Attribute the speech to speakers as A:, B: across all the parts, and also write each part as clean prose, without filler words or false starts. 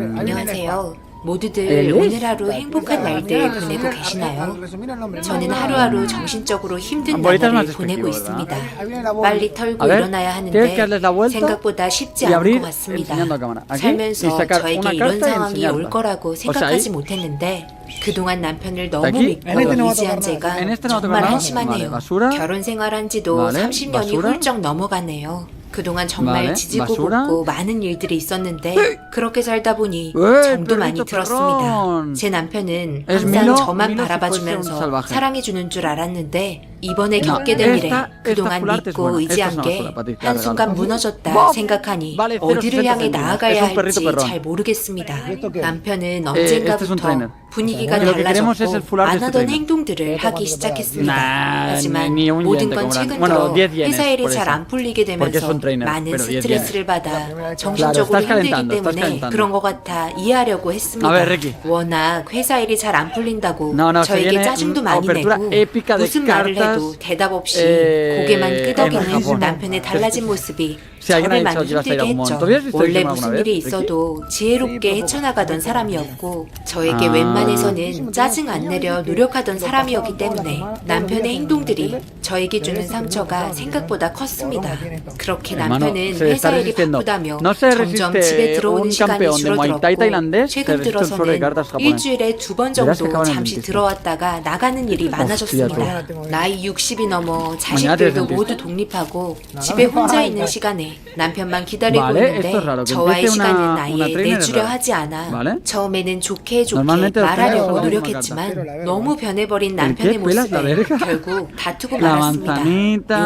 A: 안녕하세요. 모두들 오늘 하루 행복한 날들 보내고 계시나요? 저는 하루하루 정신적으로 힘든 나날을 보내고 있습니다. 빨리 털고 일어나야 하는데 생각보다 쉽지 않은 것 같습니다. 살면서 저에게 이런 상황이 올 거라고 생각하지 못했는데 그동안 남편을 너무 믿고 의지한 제가 정말 한심하네요. 결혼 생활한 지도 30년이 훌쩍 넘어가네요. 그동안 정말 지지고 볶고 많은 일들이 있었는데 그렇게 살다 보니 정도 많이 들었습니다. 제 남편은 항상 저만 바라봐주면서 사랑해주는 줄 알았는데 이번에 겪게 된 일에 그동안 믿고 의지한 게 한순간 무너졌다 생각하니 어디를 향해 나아가야 할지 잘 모르겠습니다. 남편은 언젠가부터 분위기가 달라졌고 안 하던 행동들을 하기 시작했습니다. 하지만 모든 건 최근 들어 회사 일이 잘 안 풀리게 되면서 많은 스트레스를 받아 정신적으로 힘들기 때문에 그런 것 같아 이해하려고 했습니다. 워낙 회사 일이 잘 안 풀린다고 저에게 짜증도 많이 내고 무슨 말을 해도 대답 없이 고개만 끄덕이는 남편의 달라진 모습이 저를 많이 힘들게 했죠. 원래 무슨 일이 있어도 지혜롭게 헤쳐나가던 사람이었고 저에게 웬만해서는 짜증 안 내려 노력하던 사람이었기 때문에 남편의 행동들이 저에게 주는 상처가 생각보다 컸습니다. 그렇게 남편은 회사 일이 바쁘다며 점점 집에 들어오는 시간이 줄어들었고 최근 들어서는 일주일에 2번 정도 잠시 들어왔다가 나가는 일이 많아졌습니다. 나이 60이 넘어 자식들도 모두 독립하고 집에 혼자 있는 시간에 남편만 기다리고 있는데 저와의 시간은 아예 내주려 하지 않아 처음에는 좋게 말하려고 노력했지만 너무 변해버린 남편의 모습에 결국 다투고 말았습니다.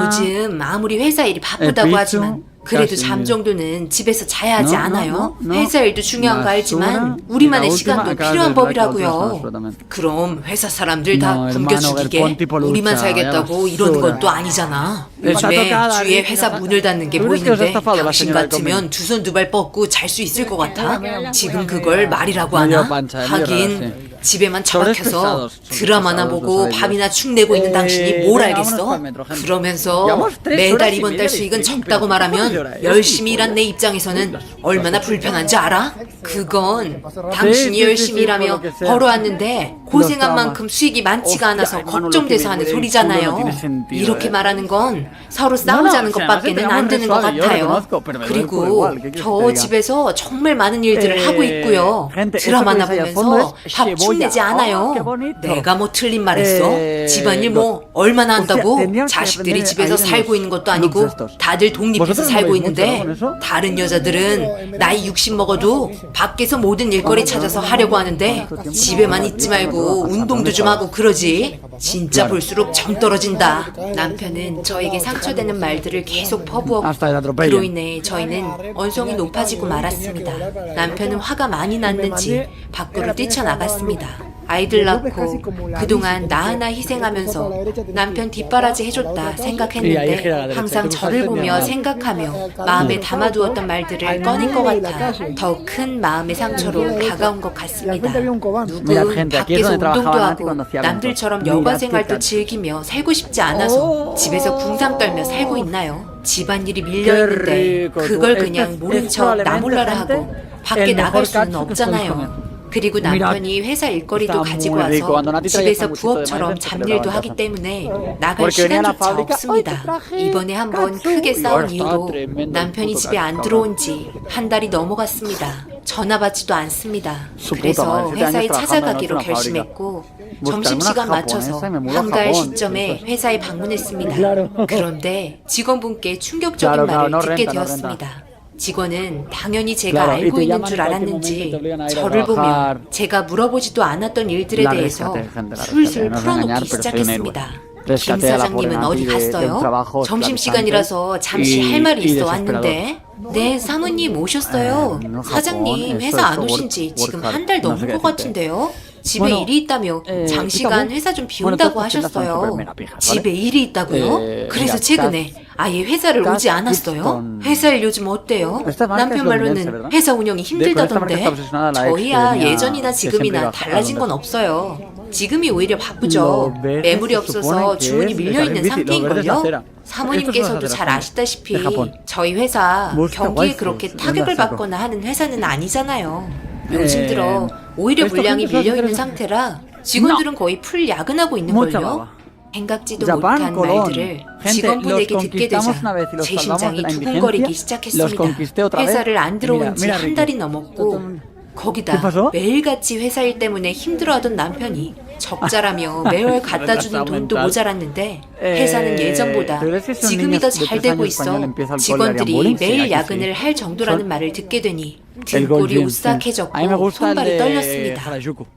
A: 요즘 아무리 회사 일이 바쁘다고 하지만 그래도 잠 정도는 집에서 자야 하지 않아요? 회사 일도 중요한 거 알지만 우리만의 시간도 필요한 법이라고요. 그럼 회사 사람들 다 굶겨 죽이게 우리만 살겠다고 이러는 건 또 아니잖아. 요즘에 주위에 회사 문을 닫는 게 보이는데 당신 같으면 두 손 두 발 뻗고 잘 수 있을 것 같아? 지금 그걸 말이라고 하나? 하긴 집에만 처박혀서 드라마나 보고 밥이나 축 내고 있는 당신이 뭘 알겠어? 그러면서 매달 이번 달 수익은 적다고 말하면 열심히 일한 내 입장에서는 얼마나 불편한지 알아? 그건 당신이 열심히 일하며 벌어왔는데 고생한 만큼 수익이 많지가 않아서 걱정돼서 하는 소리잖아요. 이렇게 말하는 건 서로 싸우자는 것밖에는 안 되는 것 같아요. 그리고 저 집에서 정말 많은 일들을 하고 있고요. 드라마나 보면서 밥 축내지 않아요. 내가 뭐 틀린 말 했어? 집안일 뭐 얼마나 한다고? 자식들이 집에서 살고 있는 것도 아니고 다들 독립해서 살고 있는데 다른 여자들은 나이 60 먹어도 밖에서 모든 일거리 찾아서 하려고 하는데 집에만 있지 말고 운동도 좀 하고 그러지. 진짜 볼수록 정 떨어진다. 남편은 저에게 상처되는 말들을 계속 퍼부었고 그로 인해 저희는 언성이 높아지고 말았습니다. 남편은 화가 많이 났는지 밖으로 뛰쳐나갔습니다. 아이들 낳고 그동안 나 하나 희생하면서 남편 뒷바라지 해줬다 생각했는데 항상 저를 보며 생각하며 마음에 담아두었던 말들을 꺼낸 것 같아 더 큰 마음의 상처로 다가온 것 같습니다. 누군 밖에서 운동도 하고 남들처럼 여가 생활도 즐기며 살고 싶지 않아서 집에서 궁상 떨며 살고 있나요? 집안일이 밀려있는데 그걸 그냥 모른 척 나 몰라라 하고 밖에 나갈 수는 없잖아요. 그리고 남편이 회사 일거리도 가지고 와서 집에서 부업처럼 잡일도 하기 때문에 나갈 시간조차 없습니다. 이번에 한번 크게 싸운 이후로 남편이 집에 안 들어온 지 한 달이 넘어갔습니다. 전화 받지도 않습니다. 그래서 회사에 찾아가기로 결심했고 점심시간 맞춰서 한가할 시점에 회사에 방문했습니다. 그런데 직원분께 충격적인 말을 듣게 되었습니다. 직원은 당연히 제가 알고 있는 줄 알았는지 저를 보며 제가 물어보지도 않았던 일들에 대해서 술술 풀어놓기 시작했습니다. 김 사장님은 어디 갔어요? 점심시간이라서 잠시 할 말이 있어 왔는데. 네, 사모님 오셨어요. 사장님 회사 안 오신 지 지금 한 달 넘은 것 같은데요? 집에 일이 있다며 장시간 회사 좀 비운다고 하셨어요. 집에 일이 있다고요? 그래서 최근에 아예 회사를 오지 않았어요? 회사 일 요즘 어때요? 남편 말로는 회사 운영이 힘들다던데 저희야 예전이나 지금이나 달라진 건 없어요. 지금이 오히려 바쁘죠. 매물이 없어서 주문이 밀려있는 상태인걸요? 사모님께서도 잘 아시다시피 저희 회사 경기에 그렇게 타격을 받거나 하는 회사는 아니잖아요. 요즘 들어 오히려 물량이 밀려있는 상태라 직원들은 거의 풀 야근하고 있는걸요. 생각지도 못한 말들을 직원분에게 듣게 되자 제 심장이 두근거리기 시작했습니다. 회사를 안 들어온 지 한 달이 넘었고 거기다 매일같이 회사 일 때문에 힘들어하던 남편이 적자라며 매월 갖다 주는 돈도 모자랐는데 회사는 예전보다 지금이 더 잘 되고 있어 직원들이 매일 야근을 할 정도라는 말을 듣게 되니 등골이 오싹해졌고 손발이 떨렸습니다.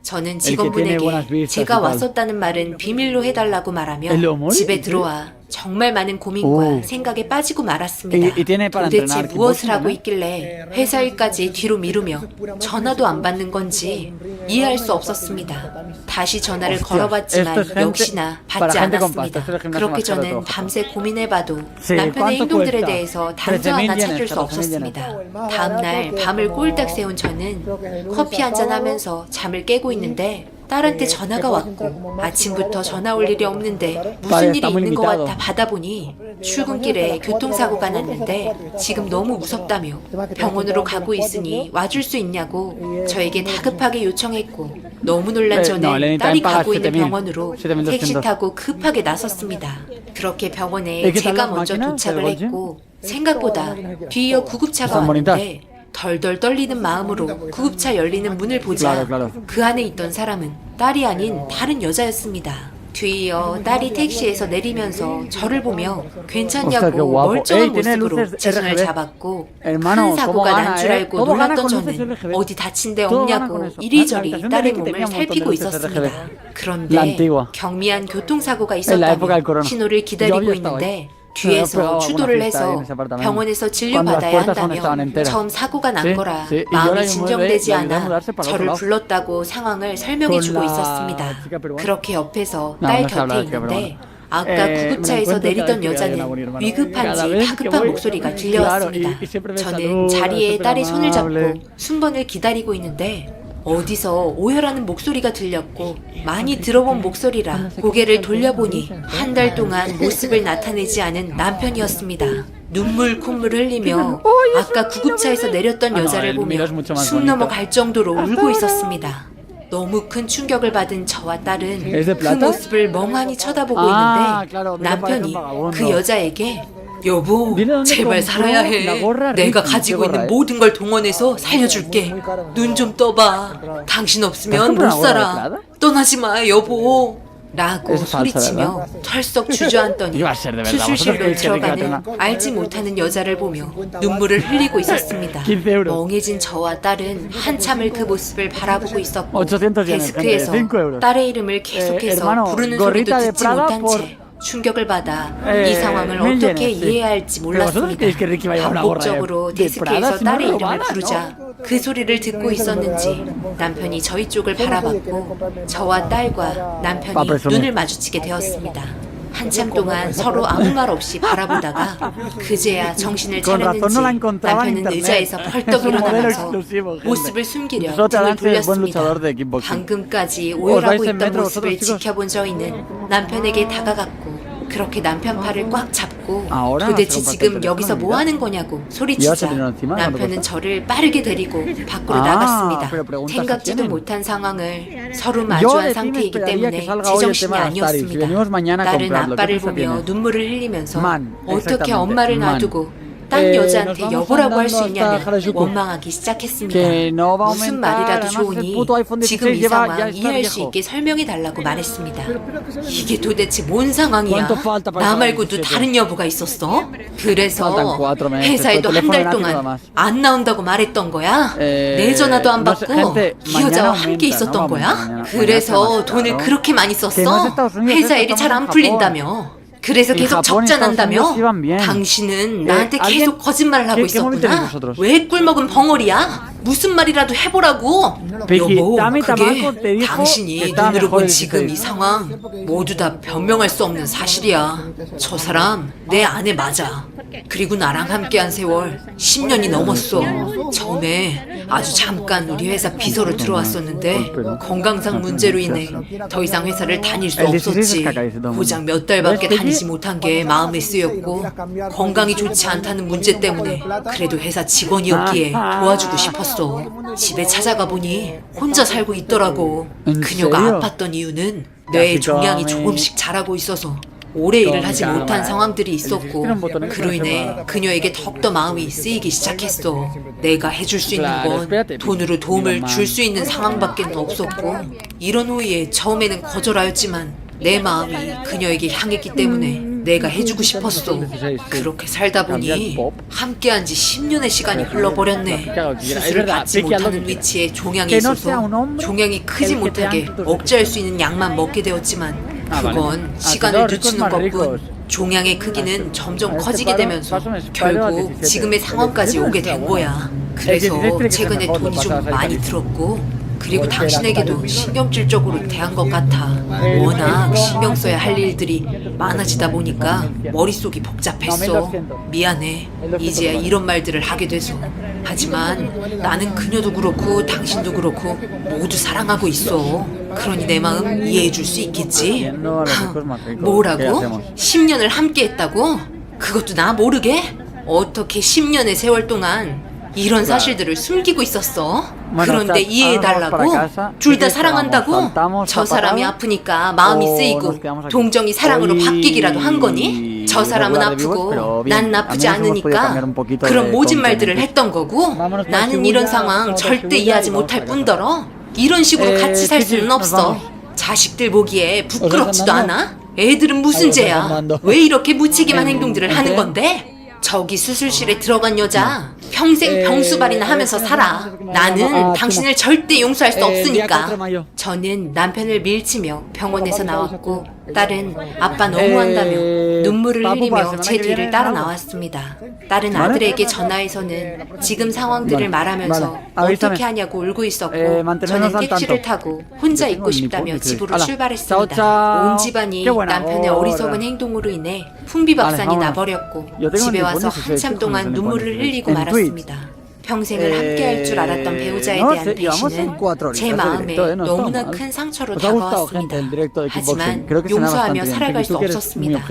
A: 저는 직원분에게 제가 왔었다는 말은 비밀로 해달라고 말하며 집에 들어와 정말 많은 고민과 생각에 빠지고 말았습니다. 도대체 무엇을 하고 있길래 회사 일까지 뒤로 미루며 전화도 안 받는 건지 이해할 수 없었습니다. 다시 전화를 걸어봤지만 역시나 받지 않았습니다. 그렇게 저는 밤새 고민해봐도 남편의 행동들에 대해서 단서 하나 찾을 수 없었습니다. 다음날 밤을 꼴딱 새운 저는 커피 한잔 하면서 잠을 깨고 있는데 딸한테 전화가 왔고 아침부터 전화 올 일이 없는데 무슨 일이 있는 것 같아 받아보니 출근길에 교통사고가 났는데 지금 너무 무섭다며 병원으로 가고 있으니 와줄 수 있냐고 저에게 다급하게 요청했고 너무 놀란 저는 딸이 가고 있는 병원으로 택시 타고 급하게 나섰습니다. 그렇게 병원에 제가 먼저 도착을 했고 생각보다 뒤이어 구급차가 왔는데 덜덜 떨리는 마음으로 구급차 열리는 문을 보자 그 안에 있던 사람은 딸이 아닌 다른 여자였습니다. 뒤이어 딸이 택시에서 내리면서 저를 보며 괜찮냐고 멀쩡한 모습으로 제 손을 잡았고 큰 사고가 난 줄 알고 놀랐던 저는 어디 다친 데 없냐고 이리저리 딸의 몸을 살피고 있었습니다. 그런데 경미한 교통사고가 있었다며 신호를 기다리고 있는데 뒤에서 추돌을 해서 병원에서 진료받아야 한다며 처음 사고가 난 거라 마음이 진정되지 않아 저를 불렀다고 상황을 설명해주고 있었습니다. 그렇게 옆에서 딸 곁에 있는데 아까 구급차에서 내리던 여자는 위급한지 다급한 목소리가 들려왔습니다. 저는 자리에 딸의 손을 잡고 순번을 기다리고 있는데 어디서 오열하는 목소리가 들렸고 많이 들어본 목소리라 고개를 돌려보니 한 달 동안 모습을 나타내지 않은 남편이었습니다. 눈물 콧물 흘리며 아까 구급차에서 내렸던 여자를 보며 숨 넘어갈 정도로 울고 있었습니다. 너무 큰 충격을 받은 저와 딸은 그 모습을 멍하니 쳐다보고 있는데 남편이 그 여자에게 여보, 제발 살아야 해. 내가 가지고 있는 모든 걸 동원해서 살려줄게. 눈 좀 떠봐. 당신 없으면 못 살아. 떠나지 마, 여보. 라고 소리치며 털썩 주저앉더니 수술실로 들어가는 알지 못하는 여자를 보며 눈물을 흘리고 있었습니다. 멍해진 저와 딸은 한참을 그 모습을 바라보고 있었고 데스크에서 딸의 이름을 계속해서 부르는 소리도 듣지 못한 채 충격을 받아 이 상황을 어떻게 이해해야 할지 몰랐습니다. 반복적으로 데스크에서 딸의 이름을 부르자 그 소리를 듣고 있었는지 남편이 저희 쪽을 바라봤고 저와 딸과 남편이 눈을 마주치게 되었습니다. 한참 동안 서로 아무 말 없이 바라보다가 그제야 정신을 차렸는지 남편은 의자에서 벌떡 일어나면서 모습을 숨기려 등을 돌렸습니다. 방금까지 오열하고 있던 모습을 지켜본 저희는 남편에게 다가갔고 그렇게 남편 팔을 꽉 잡고 도대체 지금 여기서 뭐 하는 거냐고 소리치자 남편은 저를 빠르게 데리고 밖으로 나갔습니다. 생각지도 못한 상황을 서로 마주한 상태이기 때문에 제정신이 아니었습니다. 딸은 아빠를 보며 눈물을 흘리면서 어떻게 엄마를 놔두고 딴 여자한테 여보라고 할 수 있냐며 원망하기 시작했습니다. 무슨 말이라도 좋으니 지금 이 상황 이해할 수 있게 설명해달라고 말했습니다. 이게 도대체 뭔 상황이야? 나 말고도 다른 여보가 있었어? 그래서 회사에도 한 달 동안 안 나온다고 말했던 거야? 내 전화도 안 받고 이 여자와 함께 있었던 거야? 그래서 돈을 그렇게 많이 썼어? 회사 일이 잘 안 풀린다며? 그래서 계속 적자난다며? 당신은 나한테 계속 거짓말을 하고 있었구나? 왜 꿀먹은 벙어리야? 무슨 말이라도 해보라고? 여보, 그게 당신이 눈으로 본 지금 이 상황 모두 다 변명할 수 없는 사실이야. 저 사람 내 아내 맞아. 그리고 나랑 함께한 세월 10년이 넘었어. 처음에 아주 잠깐 우리 회사 비서로 들어왔었는데 건강상 문제로 인해 더 이상 회사를 다닐 수 없었지. 고작 몇 달밖에 다니지 못한 게 마음에 쓰였고 건강이 좋지 않다는 문제 때문에 그래도 회사 직원이었기에 도와주고 싶었어. 집에 찾아가 보니 혼자 살고 있더라고. 그녀가 아팠던 이유는 뇌의 종양이 조금씩 자라고 있어서 오래 일을 하지 못한 상황들이 있었고 그로 인해 그녀에게 더욱더 마음이 쓰이기 시작했어. 내가 해줄 수 있는 건 돈으로 도움을 줄 수 있는 상황밖에 없었고 이런 후에 처음에는 거절하였지만 내 마음이 그녀에게 향했기 때문에 내가 해주고 싶었어. 그렇게 살다 보니 함께한 지 10년의 시간이 흘러버렸네. 수술을 받지 못하는 위치에 종양이 있어서 종양이 크지 못하게 억제할 수 있는 약만 먹게 되었지만 그건 시간을 늦추는 것뿐. 종양의 크기는 점점 커지게 되면서 결국 지금의 상황까지 오게 된 거야. 그래서 최근에 돈이 좀 많이 들었고 그리고 당신에게도 신경질적으로 대한 것 같아. 워낙 신경 써야 할 일들이 많아지다 보니까 머릿속이 복잡했어. 미안해. 이제야 이런 말들을 하게 돼서. 하지만 나는 그녀도 그렇고 당신도 그렇고 모두 사랑하고 있어. 그러니 내 마음 이해해 줄 수 있겠지? 뭐라고? 10년을 함께 했다고? 그것도 나 모르게? 어떻게 10년의 세월 동안 이런 사실들을 숨기고 있었어? 그런데 이해해달라고? 둘 다 사랑한다고? 저 사람이 아프니까 마음이 쓰이고 동정이 사랑으로 바뀌기라도 한 거니? 저 사람은 아프고 난 나쁘지 않으니까 그런 모진 말들을 했던 거고 나는 이런 상황 절대 이해하지 못할 뿐더러 이런 식으로 같이 살 수는 없어. 자식들 보기에 부끄럽지도 않아? 애들은 무슨 죄야? 왜 이렇게 무책임한 행동들을 하는 건데? 저기 수술실에 들어간 여자 평생 병수발이나 하면서 살아. 나는 당신을 절대 용서할 수 없으니까. 저는 남편을 밀치며 병원에서 나왔고 딸은 아빠 너무한다며 눈물을 흘리며 제 뒤를 따라 나왔습니다. 딸은 아들에게 전화해서는 지금 상황들을 말하면서 어떻게 하냐고 울고 있었고 저는 택시를 타고 혼자 있고 싶다며 집으로 출발했습니다. 온 집안이 남편의 어리석은 행동으로 인해 풍비박산이 나버렸고 집에 와서 한참 동안 눈물을 흘리고 말았습니다. 평생을 함께할 줄 알았던 배우자에 대한 배신은 제 마음에 너무나 큰 상처로 다가왔습니다. 하지만 용서하며 살아갈 수 없었습니다.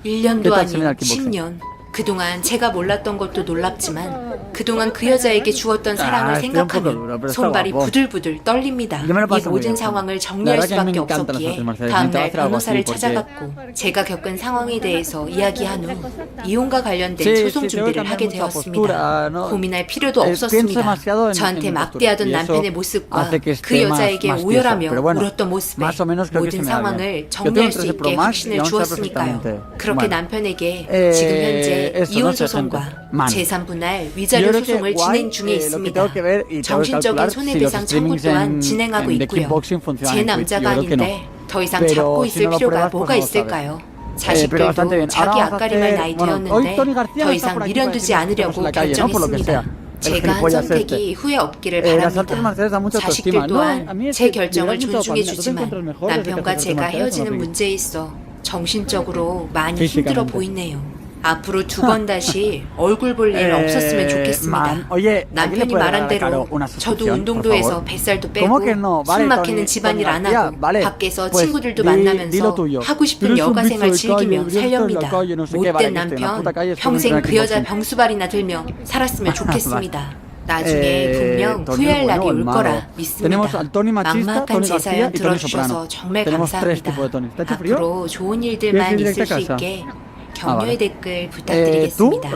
A: 1년도 아닌 10년. 그동안 제가 몰랐던 것도 놀랍지만 그동안 그 여자에게 주었던 사랑을 생각하면 손발이 부들부들 떨립니다. 이 모든 상황을 정리할 수밖에 없었기에 다음날 변호사를 찾아갔고 제가 겪은 상황에 대해서 이야기한 후 이혼과 관련된 소송 준비를 하게 되었습니다. 고민할 필요도 없었습니다. 저한테 막대하던 남편의 모습과 그 여자에게 오열하며 울었던 모습에 모든 상황을 정리할 수 있게 확신을 주었으니까요. 그렇게 남편에게 지금 현재 이혼 소송과 재산 분할 위자료 소송을 진행 중에 있습니다. 정신적인 손해배상 청구 또한 진행하고 있고요. 제 남자가 아닌데 더 이상 잡고 있을 필요가 뭐가 있을까요? 자식들도 자기 앞가림할 나이 되었는데 더 이상 미련두지 않으려고 결정했습니다. 제가 한 선택이 후회 없기를 바랍니다. 자식들 또한 제 결정을 존중해주지만 남편과 제가 헤어지는 문제에 있어 정신적으로 많이 힘들어 보이네요. 앞으로 2번 다시 얼굴 볼 일 없었으면 좋겠습니다. 남편이 말한 대로 저도 운동도 해서 뱃살도 빼고 숨 막히는 집안일 안 하고 밖에서 친구들도 만나면서 하고 싶은 여가생활 즐기며 살렵니다. 못된 남편 평생 그 여자 병수발이나 들며 살았으면 좋겠습니다. 나중에 분명 후회할 날이 올 거라 믿습니다. 막막한 제 사연 들어주셔서 정말 감사합니다. 앞으로 좋은 일들만 있을 수 있게 격려의 댓글 부탁드리겠습니다.